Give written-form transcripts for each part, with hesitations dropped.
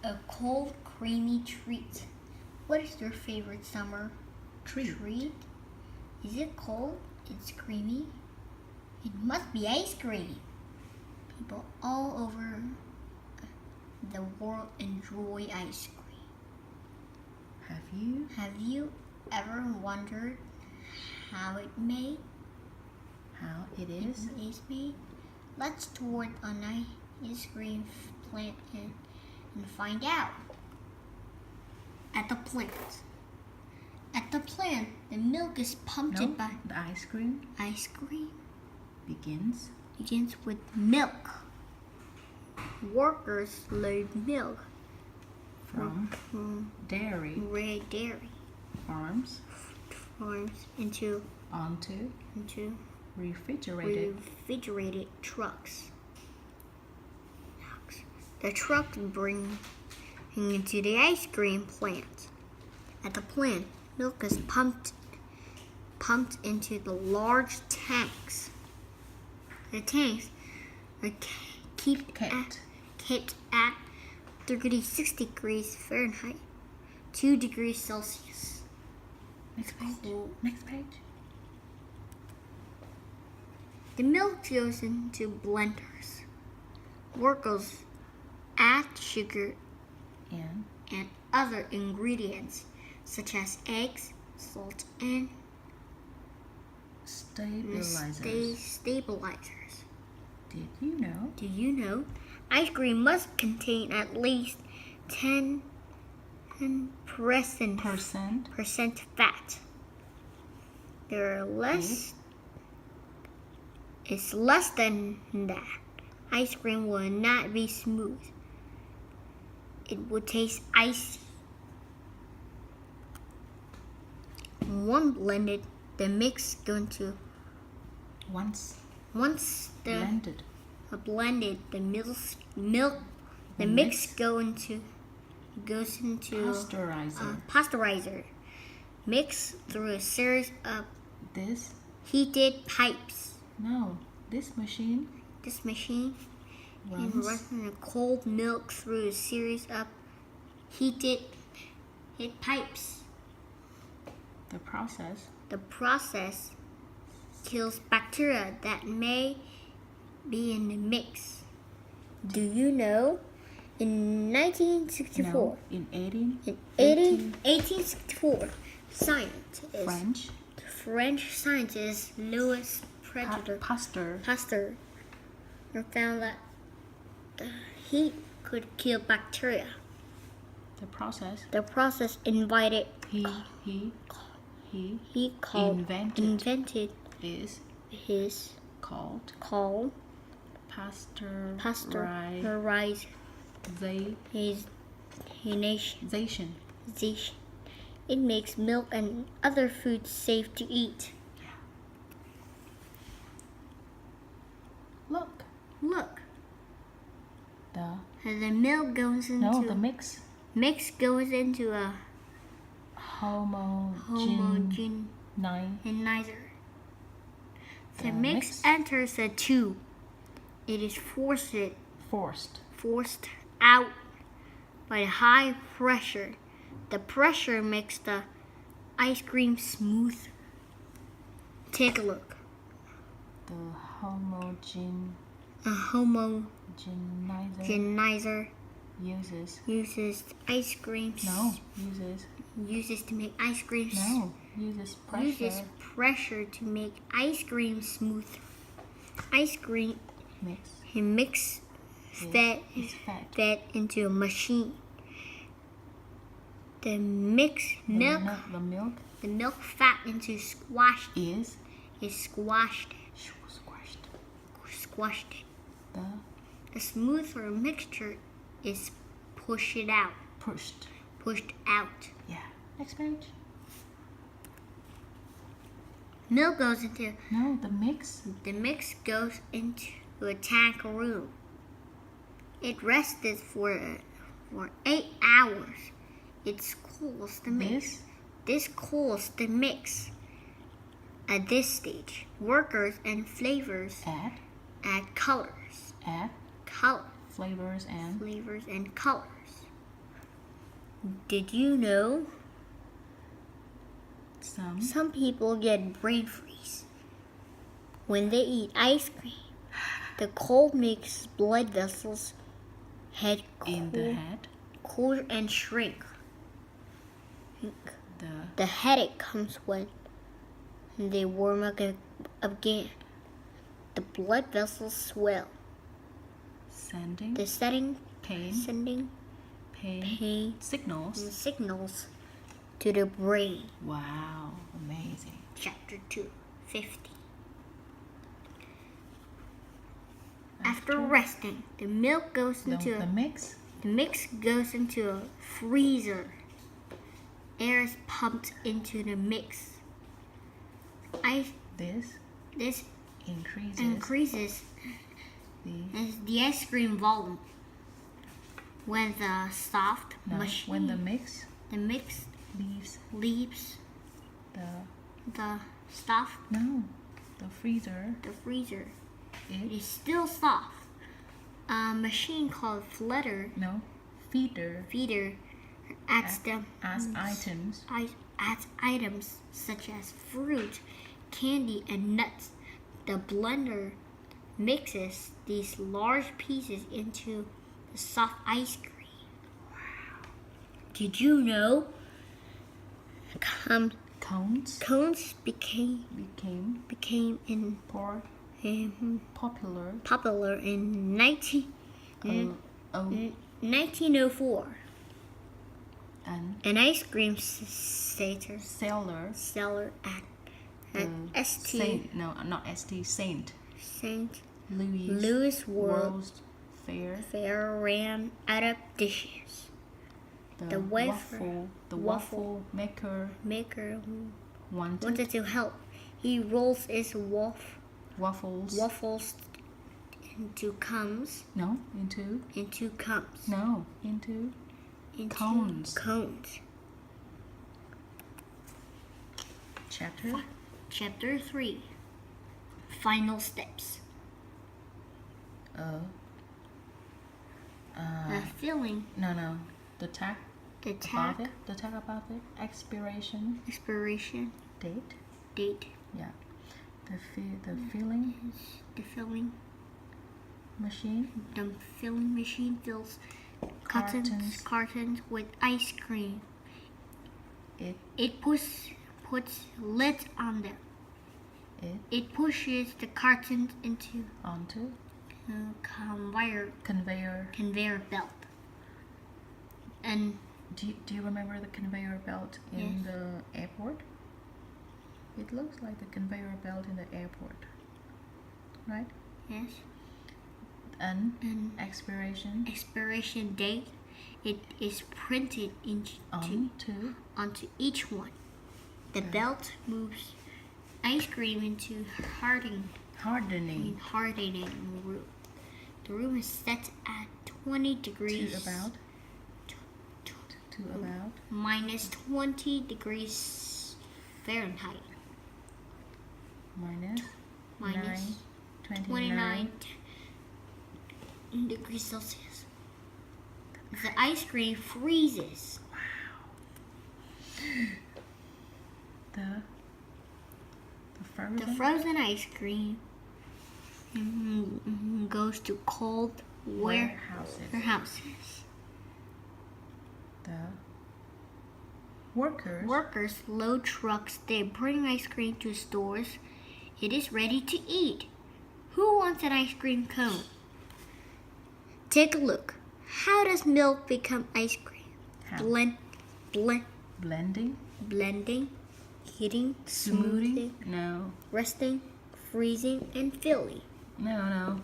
A cold, creamy treat. What is your favorite summer treat? Is it cold? It's creamy? It must be ice cream. People all over the world enjoy ice cream. Have you ever wondered how it made? How it is? It is made? Let's tour an ice cream plant and find out. At the plant, the milk is pumped by the ice cream. Ice cream begins with milk. Workers load milk from dairy farms onto refrigerated trucks. The trucks bring into the ice cream plant. At the plant, milk is pumped into the large tanks. The tanks are kept at 36 degrees Fahrenheit, 2 degrees Celsius. Next page. The milk goes into blenders. Workers add sugar and other ingredients such as eggs, salt, and stabilizers. Did you know? Ice cream must contain at least 10% fat. It's less than that. Ice cream will not be smooth. It will taste icy. Once blended, the mix goes into pasteurizer. Mixed through a series of heated pipes. This machine runs the cold milk through a series of heated pipes. The process kills bacteria that may be in the mix. Do you know? In 1964, in 1864, French scientist Louis Pasteur found that the heat could kill bacteria. The process invited invented is called pasteurization. It makes milk and other foods safe to eat. Look. The milk goes into the mix goes into a homogenizer. The mix enters a tube. It is forced out by high pressure. The pressure makes the ice cream smooth. Take a look. The homogenizer uses ice cream. Uses to make ice cream. Uses pressure to make ice cream smooth. Ice cream mix fed into a machine. The milk fat into squashed. Is squashed. The smoother mixture is pushed out. Yeah. Next page. Milk goes into. The mix. The mix goes into a tank room. It rested for 8 hours. It cools the mix. This cools the mix. At this stage, workers and flavors add colors. Flavors and colors. Did you know Some. some people get brain freeze when they eat ice cream? The cold makes blood vessels head In the head. cool and shrink. The The headache comes when they warm up again. The blood vessels swell. sending. The sending Pain. pain Signals. signals to the brain. Wow. Amazing. Chapter 2, 50. After resting, the milk goes into The mix. the mix goes into a freezer. Air is pumped into the mix. This increases the ice cream volume. When the soft machine, when the mix the mix leaves the soft the freezer. the freezer, it It is still soft. A machine called feeder adds items such as fruit, candy, and nuts. The blender mixes these large pieces into the soft ice cream. Wow! Did you know cones became popular in 1904? An ice cream seller at St. Louis World Fair ran out of dishes. The waffle maker wanted to help. He rolls his waffles into cones. Into cones. Chapter 3. Final steps. Filling. The tag. The tag. The tag about it. Expiration date. Yeah. The filling The filling machine. The filling machine fills cartons with ice cream. It puts lids on them. It pushes the cartons onto conveyor belt. And do you remember the conveyor belt in the airport? It looks like the conveyor belt in the airport, right? Yes. And expiration date. It is printed onto each one. The belt moves ice cream into hardening room. The room is set at 20 degrees. To about minus 20 degrees Fahrenheit. minus 29 degrees Celsius. The ice cream freezes. The frozen ice cream goes to cold warehouses. The workers load trucks. They bring ice cream to stores. It is ready to eat. Who wants an ice cream cone? Take a look. How does milk become ice cream? Blending, heating, smoothing, resting, freezing, and filling.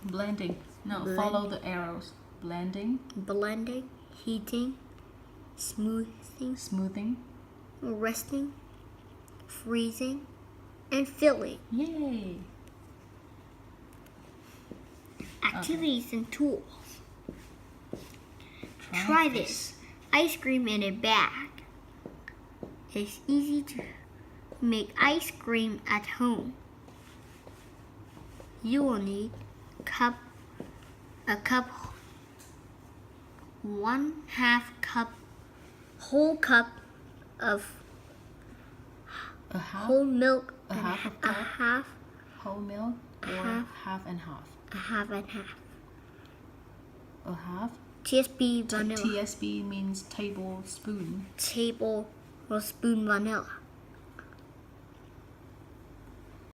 Blending. Follow the arrows. Blending, heating, smoothing, resting, freezing, and filling. Yay! Activities and tools. Try this. Ice cream in a bag. It's easy to make ice cream at home. You will need a cup, 1/2 cup whole cup of A half, whole milk, a and half of a cup, half, whole milk, or half. half and half. a half and half. A half. TSB vanilla. TSB means tablespoon. Tablespoon vanilla.